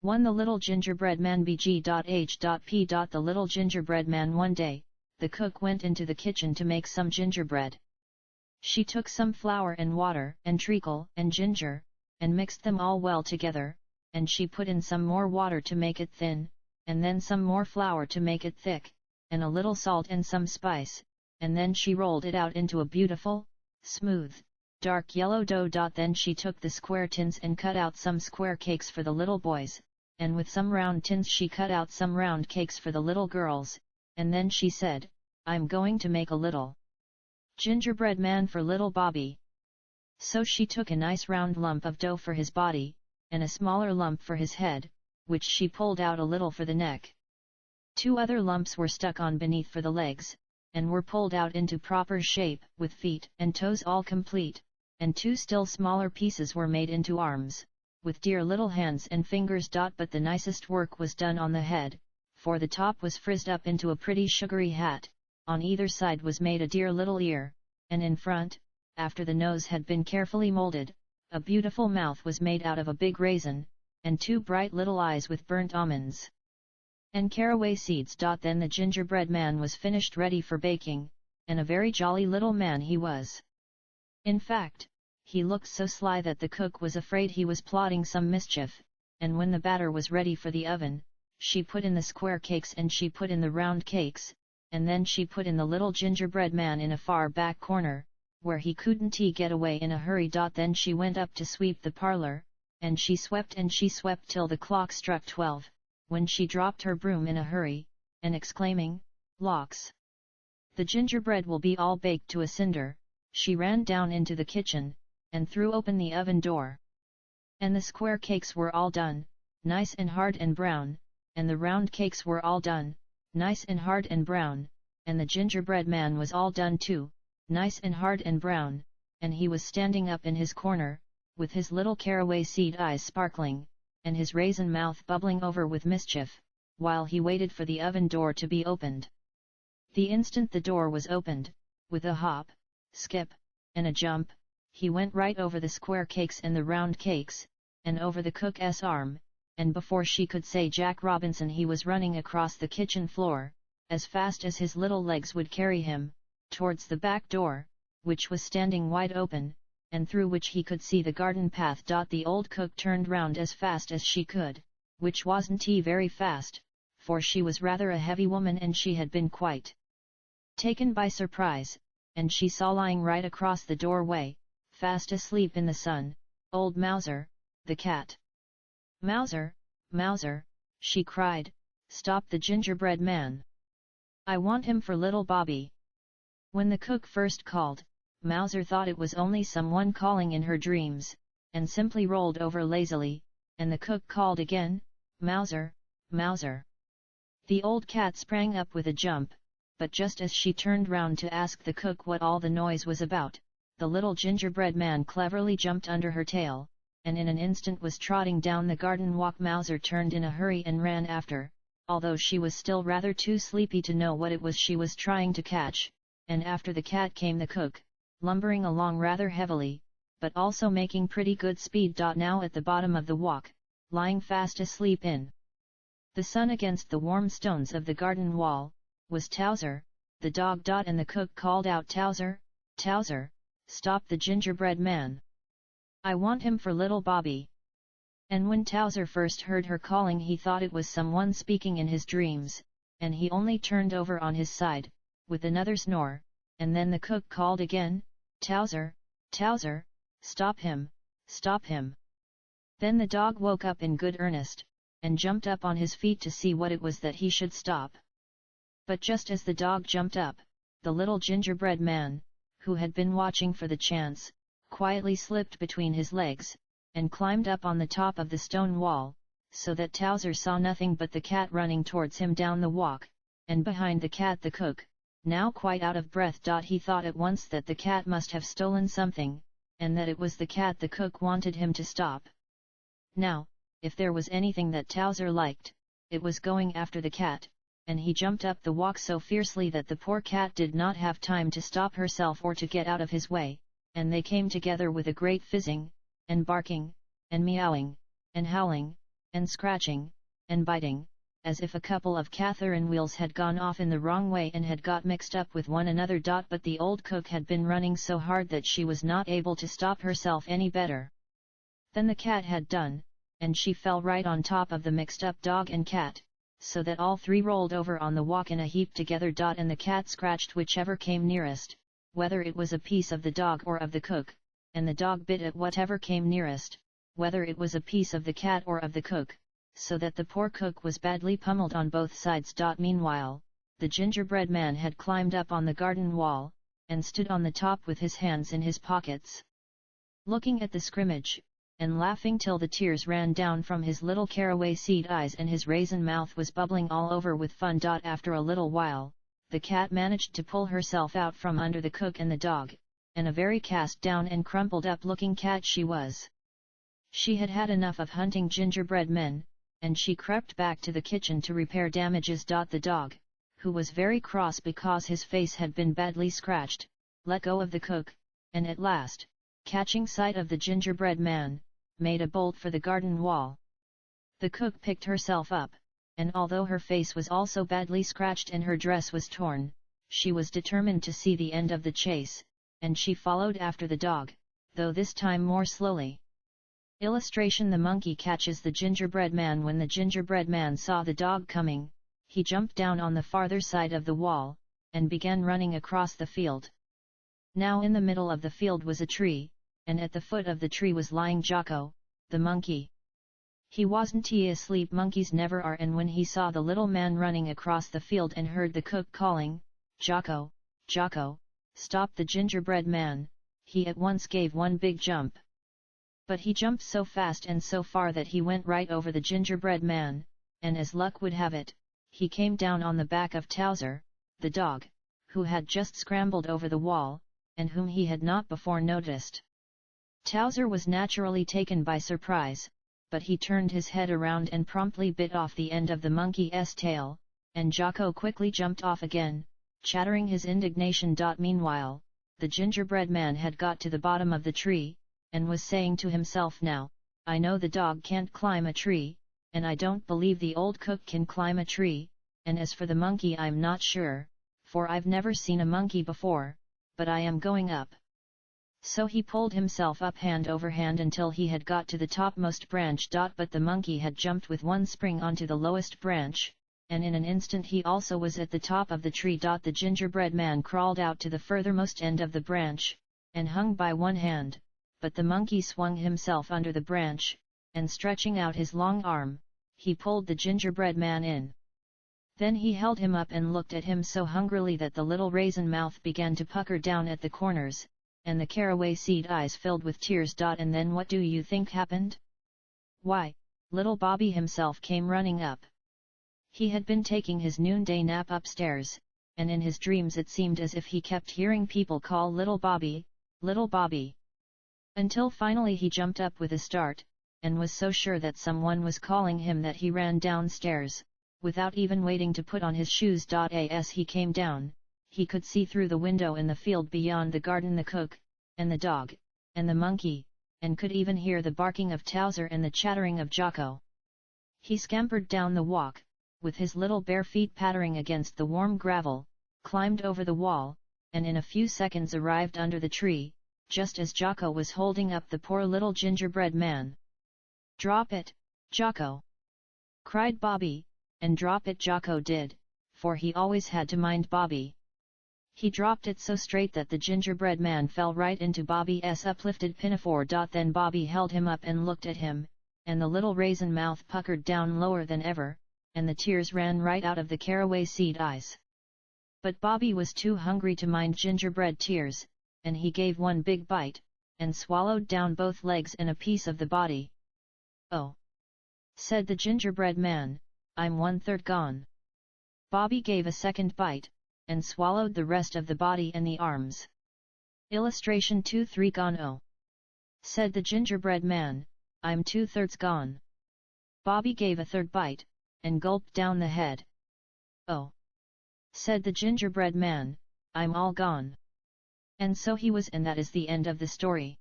1. The Little Gingerbread Man bg.h.p. The Little Gingerbread Man. One day, the cook went into the kitchen to make some gingerbread. She took some flour and water and treacle and ginger, and mixed them all well together, and she put in some more water to make it thin, and then some more flour to make it thick, and a little salt and some spice, and then she rolled it out into a beautiful, smooth, dark yellow dough. Then she took the square tins and cut out some square cakes for the little boys, and with some round tins she cut out some round cakes for the little girls, and then she said, "I'm going to make a little gingerbread man for little Bobby." So she took a nice round lump of dough for his body, and a smaller lump for his head, which she pulled out a little for the neck. 2 other lumps were stuck on beneath for the legs, and were pulled out into proper shape, with feet and toes all complete, and 2 still smaller pieces were made into arms, with dear little hands and fingers. But the nicest work was done on the head, for the top was frizzed up into a pretty sugary hat, on either side was made a dear little ear, and in front, after the nose had been carefully molded, a beautiful mouth was made out of a big raisin, and 2 bright little eyes with burnt almonds and caraway seeds. Then the gingerbread man was finished, ready for baking, and a very jolly little man he was. In fact, he looked so sly that the cook was afraid he was plotting some mischief, and when the batter was ready for the oven, she put in the square cakes and she put in the round cakes, and then she put in the little gingerbread man in a far back corner, where he couldn't get away in a hurry. Then she went up to sweep the parlor, and she swept till the clock struck 12, when she dropped her broom in a hurry, and exclaiming, "Locks! The gingerbread will be all baked to a cinder," she ran down into the kitchen, and threw open the oven door. And the square cakes were all done, nice and hard and brown, and the round cakes were all done, nice and hard and brown, and the gingerbread man was all done too, nice and hard and brown, and he was standing up in his corner, with his little caraway seed eyes sparkling, and his raisin mouth bubbling over with mischief, while he waited for the oven door to be opened. The instant the door was opened, with a hop, skip, and a jump, he went right over the square cakes and the round cakes, and over the cook's arm, and before she could say Jack Robinson he was running across the kitchen floor, as fast as his little legs would carry him, towards the back door, which was standing wide open, and through which he could see the garden path. The old cook turned round as fast as she could, which wasn't very fast, for she was rather a heavy woman and she had been quite taken by surprise, and she saw lying right across the doorway, fast asleep in the sun, old Mouser, the cat. "Mouser, Mouser," she cried, "stop the gingerbread man! I want him for little Bobby." When the cook first called, Mouser thought it was only someone calling in her dreams, and simply rolled over lazily, and the cook called again, "Mouser, Mouser." The old cat sprang up with a jump, but just as she turned round to ask the cook what all the noise was about, the little gingerbread man cleverly jumped under her tail, and in an instant was trotting down the garden walk. Mouser turned in a hurry and ran after, although she was still rather too sleepy to know what it was she was trying to catch, and after the cat came the cook, lumbering along rather heavily, but also making pretty good speed. Now at the bottom of the walk, lying fast asleep in the sun against the warm stones of the garden wall, was Towser, the dog. And the cook called out, "Towser, Towser, stop the gingerbread man! I want him for little Bobby." And when Towser first heard her calling he thought it was someone speaking in his dreams, and he only turned over on his side, with another snore, and then the cook called again, "Towser, Towser, stop him, stop him!" Then the dog woke up in good earnest, and jumped up on his feet to see what it was that he should stop. But just as the dog jumped up, the little gingerbread man, who had been watching for the chance, quietly slipped between his legs, and climbed up on the top of the stone wall, so that Towser saw nothing but the cat running towards him down the walk, and behind the cat the cook, now quite out of breath. He thought at once that the cat must have stolen something, and that it was the cat the cook wanted him to stop. Now, if there was anything that Towser liked, it was going after the cat, and he jumped up the walk so fiercely that the poor cat did not have time to stop herself or to get out of his way, and they came together with a great fizzing, and barking, and meowing, and howling, and scratching, and biting, as if a couple of Catherine wheels had gone off in the wrong way and had got mixed up with one another. But the old cook had been running so hard that she was not able to stop herself any better than the cat had done, and she fell right on top of the mixed up dog and cat, so that all three rolled over on the walk in a heap together. And the cat scratched whichever came nearest, whether it was a piece of the dog or of the cook, and the dog bit at whatever came nearest, whether it was a piece of the cat or of the cook, so that the poor cook was badly pummeled on both sides. Meanwhile, the gingerbread man had climbed up on the garden wall, and stood on the top with his hands in his pockets, looking at the scrimmage, and laughing till the tears ran down from his little caraway seed eyes and his raisin mouth was bubbling all over with fun. After a little while, the cat managed to pull herself out from under the cook and the dog, and a very cast down and crumpled up looking cat she was. She had had enough of hunting gingerbread men, and she crept back to the kitchen to repair damages. The dog, who was very cross because his face had been badly scratched, let go of the cook, and at last, catching sight of the gingerbread man, made a bolt for the garden wall. The cook picked herself up, and although her face was also badly scratched and her dress was torn, she was determined to see the end of the chase, and she followed after the dog, though this time more slowly. Illustration: the monkey catches the gingerbread man. When the gingerbread man saw the dog coming, he jumped down on the farther side of the wall, and began running across the field. Now in the middle of the field was a tree, and at the foot of the tree was lying Jocko, the monkey. He wasn't asleep, monkeys never are, and when he saw the little man running across the field and heard the cook calling, "Jocko, Jocko, stop the gingerbread man," he at once gave one big jump. But he jumped so fast and so far that he went right over the gingerbread man, and as luck would have it, he came down on the back of Towser, the dog, who had just scrambled over the wall, and whom he had not before noticed. Towser was naturally taken by surprise, but he turned his head around and promptly bit off the end of the monkey's tail, and Jocko quickly jumped off again, chattering his indignation. Meanwhile, the gingerbread man had got to the bottom of the tree, and was saying to himself, "Now, I know the dog can't climb a tree, and I don't believe the old cook can climb a tree, and as for the monkey I'm not sure, for I've never seen a monkey before, but I am going up." So he pulled himself up hand over hand until he had got to the topmost branch. But the monkey had jumped with one spring onto the lowest branch, and in an instant he also was at the top of the tree. The gingerbread man crawled out to the furthermost end of the branch, and hung by one hand, but the monkey swung himself under the branch, and stretching out his long arm, he pulled the gingerbread man in. Then he held him up and looked at him so hungrily that the little raisin mouth began to pucker down at the corners, and the caraway seed eyes filled with tears. And then what do you think happened? Why, little Bobby himself came running up. He had been taking his noonday nap upstairs, and in his dreams it seemed as if he kept hearing people call little Bobby, little Bobby. Until finally he jumped up with a start, and was so sure that someone was calling him that he ran downstairs, without even waiting to put on his shoes. As he came down, he could see through the window in the field beyond the garden the cook, and the dog, and the monkey, and could even hear the barking of Towser and the chattering of Jocko. He scampered down the walk, with his little bare feet pattering against the warm gravel, climbed over the wall, and in a few seconds arrived under the tree, just as Jocko was holding up the poor little gingerbread man. "Drop it, Jocko!" cried Bobby, and drop it Jocko did, for he always had to mind Bobby. He dropped it so straight that the gingerbread man fell right into Bobby's uplifted pinafore. Then Bobby held him up and looked at him, and the little raisin mouth puckered down lower than ever, and the tears ran right out of the caraway seed eyes. But Bobby was too hungry to mind gingerbread tears, and he gave one big bite, and swallowed down both legs and a piece of the body. "Oh!" said the gingerbread man, "I'm 1/3 gone." Bobby gave a second bite, and swallowed the rest of the body and the arms. Illustration: 2/3 gone. "Oh!" said the gingerbread man, "I'm 2/3 gone." Bobby gave a third bite, and gulped down the head. "Oh!" said the gingerbread man, "I'm all gone." And so he was, and that is the end of the story.